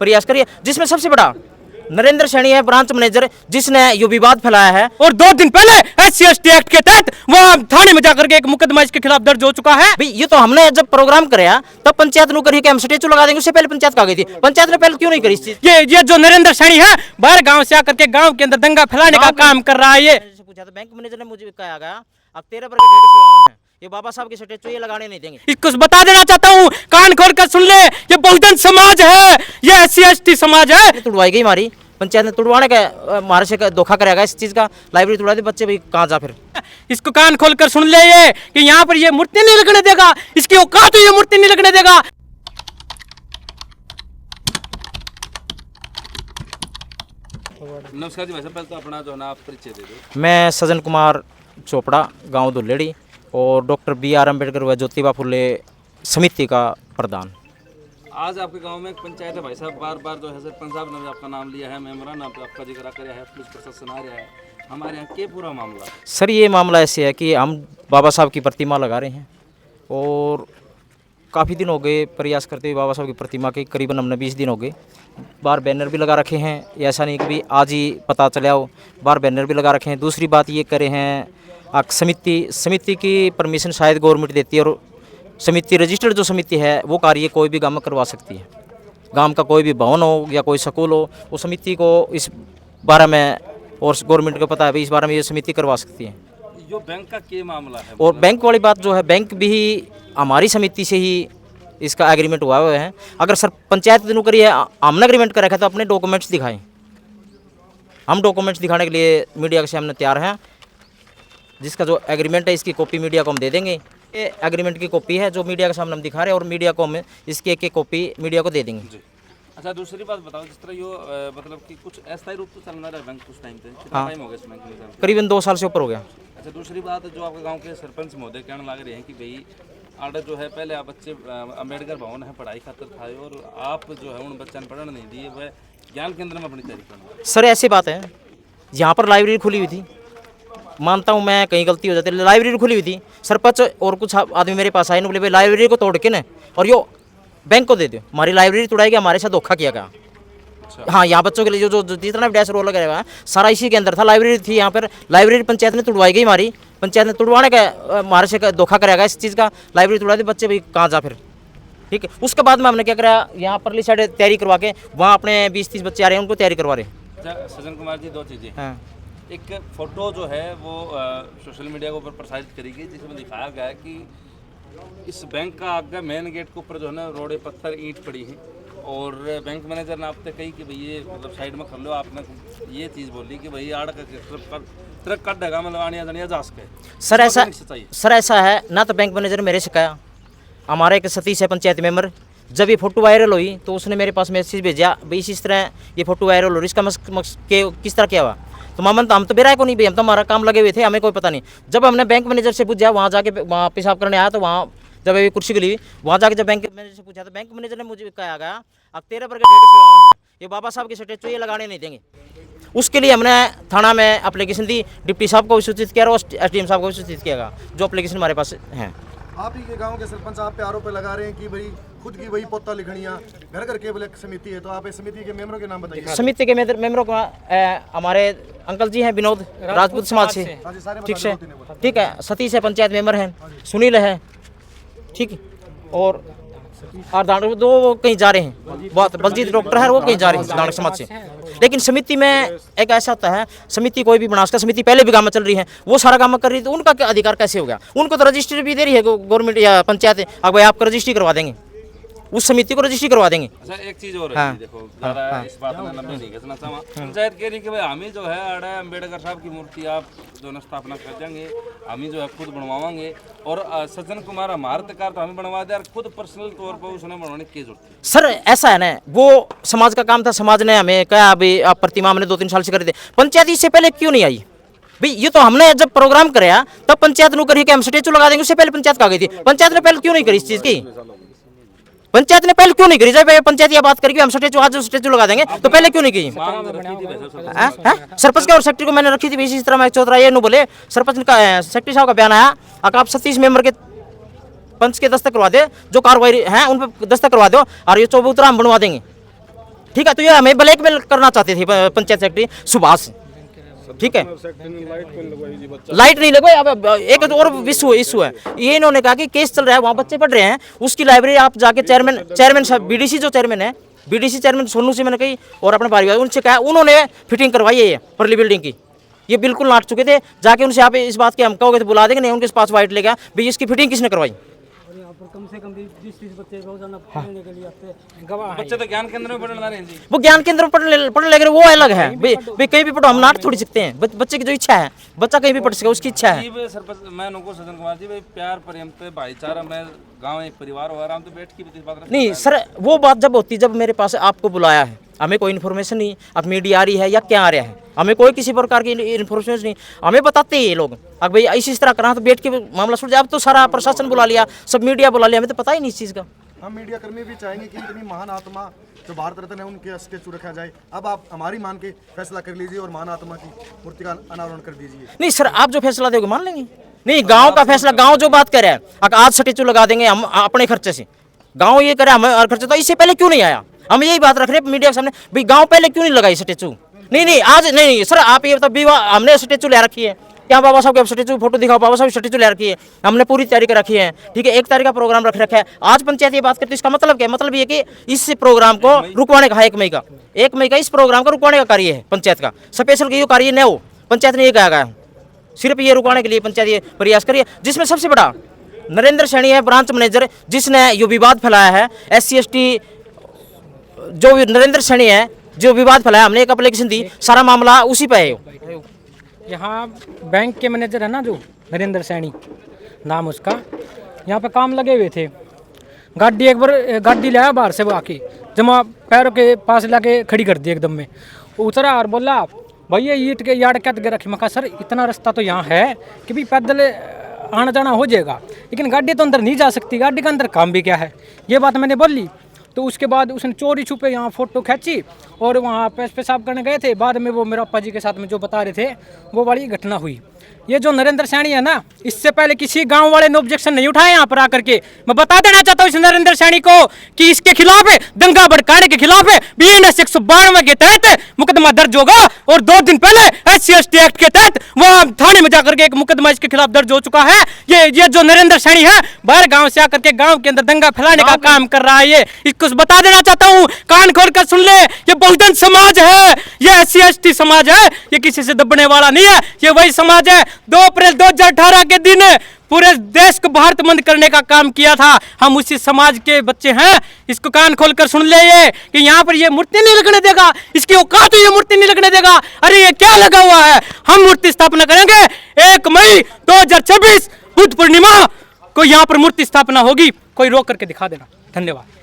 प्रयास करिए। जिसमें सबसे बड़ा नरेंद्र सैनी है, ब्रांच मैनेजर, जिसने ये विवाद फैलाया है। और 2 दिन पहले SC/ST एक्ट के तहत वहाँ थाने में जाकर के एक मुकदमा इसके खिलाफ दर्ज हो चुका है। भाई ये तो हमने जब प्रोग्राम कराया तब पंचायत नु करी कि हम स्टेचू लगा देंगे, उससे पहले पंचायत कहा गई थी। पंचायत ने पहले क्यों नहीं करी इस चीज? ये जो नरेंद्र सैनी है बाहर गांव से आकर के गांव के अंदर दंगा फैलाने का काम कर रहा है। ये पूछा तो बैंक मैनेजर ने मुझे कहा गया अब 13 पर 150 है, ये बाबा साहब के स्टेचू ये लगाने नहीं देंगे। इसको बता देना चाहता हूँ, कान खोल कर सुन ले, ये बहुजन समाज है, ये SC/ST समाज है। तुड़वाई गई हमारी पंचायत ने, तुड़वाने का हमारे से धोखा करेगा इस चीज का। लाइब्रेरी तुड़वा दी, बच्चे भाई कहाँ जा फिर। इसको कान खोल कर सुन ले ये कि यहाँ पर ये मूर्ति नहीं लगने देगा, इसकी औकात है ये मूर्ति नहीं लगने देगा। नमस्कार जी भाई साहब, पहले तो अपना जो है ना आप परिचय दे दो। मैं सज्जन कुमार चोपड़ा, गांव दुल्लेड़ी, और डॉक्टर BR अम्बेडकर व ज्योतिबा फुले समिति का प्रधान। आज आपके गांव में एक पंचायत है भाई साहब, बार बार जो है सरपंच साहब ने आपका नाम लिया है, मेम्बरान आपका जिक्र कराया है, पुलिस प्रशासन आ रहा है, हमारे यहाँ क्या पूरा मामला? सर ये मामला ऐसे है कि हम बाबा साहब की प्रतिमा लगा रहे हैं और काफ़ी दिन हो गए प्रयास करते हुए बाबा साहब की प्रतिमा के, करीबन हमने 20 दिन हो गए। बाहर बैनर भी लगा रखे हैं, ऐसा नहीं कि भी आज ही पता चला हो, बाहर बैनर भी लगा रखे हैं। दूसरी बात ये करे हैं समिति की परमिशन शायद गवर्नमेंट देती है, और समिति रजिस्टर्ड जो समिति है वो कार्य कोई भी गांव में करवा सकती है। गांव का कोई भी भवन हो या कोई स्कूल हो, वो समिति को इस बारे में, और गवर्नमेंट को पता है भाई इस बारे में ये समिति करवा सकती है। जो बैंक का क्या मामला है? और बैंक वाली बात जो है, बैंक भी हमारी समिति से ही इसका एग्रीमेंट हुआ हुआ है। अगर सर पंचायत दिनों करिए हमने एग्रीमेंट कर रखा है तो अपने डॉक्यूमेंट्स दिखाएं। हम डॉक्यूमेंट्स दिखाने के लिए मीडिया के सामने तैयार हैं। जिसका जो एग्रीमेंट है इसकी कॉपी मीडिया को हम दे देंगे। ये एग्रीमेंट की कॉपी है जो मीडिया के सामने हम दिखा रहे हैं, और मीडिया को हम इसकी एक कॉपी मीडिया को दे देंगे। अच्छा, दूसरी बात बताओ, जिस तरह यो मतलब कि कुछ अस्थायी रूप से चलना रहा बैंक कुछ टाइम पे, कितना टाइम हो गया इस बैंक में? करीबन 2 साल से ऊपर हो गया। अच्छा, दूसरी बात जो आपके गांव के सरपंच महोदय कहने लग रहे हैं कि भाई आर्डर जो है पहले आप बच्चे अम्बेडकर भवन है पढ़ाई खातिर खाए, और आप जो है उन बच्चों ने पढ़ने नहीं दिए, वह ज्ञान केंद्र में अपनी तैयारी करना। सर ऐसी बात है, यहाँ पर लाइब्रेरी खुली हुई थी, मानता हूँ मैं कहीं गलती हो जाती है, लाइब्रेरी खुली हुई थी। सरपंच और कुछ आदमी मेरे पास आए, बोले भाई लाइब्रेरी को तोड़ के ना और यो बैंक को दे दो, हमारी लाइब्रेरी तोड़ाएगी, हमारे साथ धोखा किया गया। हाँ, यहाँ बच्चों के लिए जो जितना भी डैश रोल लगा हुआ है सारा इसी के अंदर था। लाइब्रेरी थी यहाँ पर, लाइब्रेरी पंचायत ने तुड़वाई गई, हमारी पंचायत ने तुड़वाने का हमारे से धोखा कराया इस चीज़ का। लाइब्रेरी तुड़वा दी, बच्चे भाई कहाँ जा फिर। ठीक है, उसके बाद में हमने क्या करा, यहाँ परली साइड तैयारी करवा के वहाँ अपने 20-30 बच्चे आ रहे हैं, उनको तैयारी करवा रहे हैं। सज्जन कुमार जी, 2 चीज़ें। हाँ, एक फोटो जो है वो सोशल मीडिया के ऊपर प्रसारित करी गई, जिसमें दिखाया गया है कि इस बैंक का आगे मेन गेट के ऊपर जो है ना रोड़े पत्थर ईंट पड़ी है, और बैंक मैनेजर ने आपसे कही कि भाई ये मतलब साइड में कर लो। आपने ये चीज़ बोली कि भाई आड़ का ट्रक कट देगा, मतलब आनिया जानिया जा सके। सर ऐसा है ना, तो बैंक मैनेजर मेरे से कहा, हमारा एक सतीश है पंचायत मेंबर, जब ये फोटो वायरल हुई तो उसने मेरे पास मैसेज भेजा, भाई इस तरह ये फोटो वायरल हो रही, इसका किस तरह क्या हुआ। तो मामन तो हम तो बेरा को नहीं भाई, हम तो हमारा काम लगे हुए थे, हमें कोई पता नहीं। जब हमने बैंक मैनेजर से पूछा, वहाँ जाके वहाँ पेशाब करने आया, तो वहाँ जब अभी कुर्सी के लिए वहाँ जाके जब बैंक मैनेजर से पूछा, तो बैंक मैनेजर ने मुझे कहा गया अब 13 पर 150 है, ये बाबा साहब के स्टेचू ये लगाने नहीं देंगे। उसके लिए हमने थाना में एप्लीकेशन दी, डिप्टी साहब को भी सूचित किया और SDM साहब को भी सूचित किया गया, जो एप्लीकेशन हमारे पास हैं। आप ही के गांव के सरपंच आप पे आरोप लगा रहे हैं कि भाई खुद की वही पोता लिखनिया घर घर केवल एक समिति है, तो आप इस समिति के मेंबरों के नाम बताइए। समिति के मेंबरों को हमारे अंकल जी हैं विनोद, राजपूत समाज से, ठीक है, सतीश है पंचायत मेंबर हैं, सुनील है, ठीक है, और दानव 2 कहीं जा रहे हैं, बहुत बलजीत डॉक्टर है, वो कहीं जा रहे हैं दानव समाज से। लेकिन समिति में एक ऐसा होता है, समिति कोई भी बना उसका, समिति पहले भी काम में चल रही है, वो सारा काम कर रही है, तो उनका क्या अधिकार कैसे हो गया? उनको तो रजिस्ट्री भी दे रही है गवर्नमेंट या पंचायत, अब भाई आपको रजिस्ट्री करवा देंगे, उस समिति को रजिस्ट्री करवा देंगे। अच्छा, एक चीज और है, देखो इस बात में लंबे नहीं घसना चाहूँगा। पंचायत कह रही कि भाई हम ही जो है आड़ा अम्बेडकर साहब की मूर्ति आप जो स्थापना कर देंगे, हम ही जो है खुद बनवाएंगे, और सज्जन कुमार हमारे तकार तो हमें बनवा दे, और खुद पर्सनल तौर पर उसने बनवाने की जरूरत है। सर ऐसा है ना, वो समाज का काम था, समाज ने हमें कहा अभी आप प्रतिमा हमने 2-3 साल से कर दी, पंचायत इससे पहले क्यों नहीं आई भाई? ये तो हमने जब प्रोग्राम कराया तब पंचायत ने करी कि हम स्टेचू लगा देंगे, उससे पहले पंचायत कहा गई थी। पंचायत ने पहले क्यों नहीं करी इस चीज की? पंचायत ने पहले क्यों नहीं करी? जब पंचायत ये बात करी कि हम स्टेचू आज स्टेचू लगा देंगे, तो पहले क्यों नहीं की? सरपंच के और सेक्रेटरी को मैंने रखी थी, इसी तरह मैं चौधरा ये नहीं बोले, सरपंच का सेक्रेटरी साहब का बयान आया, आप 37 मेंबर के पंच के दस्तक करवा दे, जो कार्रवाई है उन पर दस्तक करवा दो, और ये चौबूतरा हम बनवा देंगे। ठीक है, तो ये हमें ब्लैकमेल करना चाहते थे पंचायत सेक्रेटरी सुभाष, ठीक है। लाइट नहीं लगवाई। अब एक और इशू है, ये इन्होंने कहा कि केस चल रहा है, वहाँ बच्चे पढ़ रहे हैं, उसकी लाइब्रेरी आप जाके चेयरमैन साहब बीडीसी जो चेयरमैन है, बीडीसी चेयरमैन सोनू से मैंने कही और अपने भाई उनसे कहा, उन्होंने फिटिंग करवाई है ये परली बिल्डिंग की। ये बिल्कुल नाट चुके थे, जाके उनसे आप इस बात के हम कहोगे तो बुला देंगे, नहीं उनके पास वाइट ले गया भाई इसकी फिटिंग किसने करवाई। कम से कम 20-30 बच्चे रोजाना पढ़ने के लिए आते हैं, गवाह बच्चे तो ज्ञान केंद्र में पढ़ने रहे हैं जी। वो ज्ञान केंद्र में पढ़ने लग रहे, वो अलग है भाई कहीं भी पढ़ो, हम नाट थोड़ी सकते हैं। बच्चे की जो इच्छा है, बच्चा कहीं भी पढ़ सके, उसकी इच्छा है। जी सरपंच मैं नुको सज्जन कुमार जी, भाई प्यार प्रेम पे भाईचारा में गांव एक परिवार हो रहा हम तो बैठ की बात नहीं सर, वो बात जब होती जब मेरे पास आपको बुलाया है, हमें कोई इन्फॉर्मेशन नहीं, अब मीडिया आ रही है या क्या आ रहा है, हमें कोई किसी प्रकार की इन्फॉर्मेशन नहीं, हमें बताते हैं ये लोग। अब भाई इसी तरह करा तो बैठ के मामला सुलझा। अब तो सारा प्रशासन बुला लिया, सब मीडिया बुला लिया, हमें तो पता ही नहीं इस चीज़ का। हम मीडिया कर्मी भी चाहेंगे कि इतनी महान आत्मा जो भारत रत्न है उनके स्टेचू रखा जाए। अब आप हमारी मान के फैसला कर लीजिए और महान आत्मा की मूर्ति का अनावरण कर दीजिए। नहीं सर, आप जो फैसला दोगे मान लेंगे। नहीं, गांव का फैसला, गांव जो बात करे आज स्टेचू लगा देंगे हम अपने खर्चे से, गांव ये करे हम खर्चे, तो इससे पहले क्यों नहीं आया? हम यही बात रख रहे हैं मीडिया के सामने, भाई गांव पहले क्यों नहीं लगाई स्टेचू? नहीं आज नहीं सर, आप ये बताओ हमने स्टेचू ले रखी है क्या? बाबा साहब के स्टेचू फोटो दिखाओ, बाबा साहब स्टेचू ले रखी है, हमने पूरी तैयारी कर रखी है, ठीक है। 1 तारीख का प्रोग्राम रख रखा है, आज पंचायत ये बात करती है, इसका मतलब क्या है? मतलब ये कि इस प्रोग्राम को रुकवाने का है 1 मई का इस प्रोग्राम को रुकवाने का कार्य है पंचायत का, स्पेशल ये कार्य न हो, पंचायत ने ये कहा गया, सिर्फ ये रुकवाने के लिए पंचायत ये प्रयास करिए। जिसमें सबसे बड़ा नरेंद्र सैनी है, ब्रांच मैनेजर, जिसने ये विवाद फैलाया है SC ST, जो नरेंद्र सैनी है जो विवाद फैलाया, हमने एक एप्लीकेशन दी, सारा मामला उसी पे है। यहाँ बैंक के मैनेजर है ना जो नरेंद्र सैनी नाम उसका, यहाँ पे काम लगे हुए थे, गाड़ी एक बार गाड़ी लाया बाहर से वो आके जमा पैरों के पास लाके खड़ी कर दी एकदम में, उतरा और बोला भैया ईंट के यार्ड क्या रखी। मैं कहा सर इतना रास्ता तो यहाँ है कि भी पैदल आना जाना हो जाएगा, लेकिन गाड़ी तो अंदर नहीं जा सकती, गाड़ी के अंदर काम भी क्या है, ये बात मैंने बोली। तो उसके बाद उसने चोरी छुपे यहाँ फ़ोटो खींची और वहाँ पेशाब करने गए थे। बाद में वो मेरे अप्पा जी के साथ में जो बता रहे थे वो वाली घटना हुई। ये जो नरेंद्र सैनी है ना, इससे पहले किसी गांव वाले ने ऑब्जेक्शन नहीं उठाया यहाँ पर आकर के। मैं बता देना चाहता हूँ इस नरेंद्र सैनी को कि इसके खिलाफ है, दंगा भड़काने के खिलाफ है, BNS 192 के तहत मुकदमा दर्ज होगा। और 2 दिन पहले SC ST एक्ट के तहत वहाँ थाने में जाकर के एक मुकदमा इसके खिलाफ दर्ज हो चुका है। ये जो नरेंद्र सैनी है बाहर गाँव से आकर के गाँव के अंदर दंगा फैलाने का काम कर रहा है। ये इसको बता देना चाहता हूँ, कान खोल कर सुन ले, ये बहुजन समाज है, ये SC ST समाज है, ये किसी से दबने वाला नहीं है। ये वही समाज है 2 अप्रैल 2018 के दिन पूरे देश को भारत बंद करने का काम किया था। हम उसी समाज के बच्चे हैं। इसको कान खोलकर सुन ले ये कि यहाँ पर ये मूर्ति नहीं लगने देगा, इसकी औकात ये मूर्ति नहीं लगने देगा। अरे ये क्या लगा हुआ है? हम मूर्ति स्थापना करेंगे 1 मई 2026 बुद्ध पूर्णिमा को यहाँ पर मूर्ति स्थापना होगी। कोई रोक करके दिखा देना। धन्यवाद।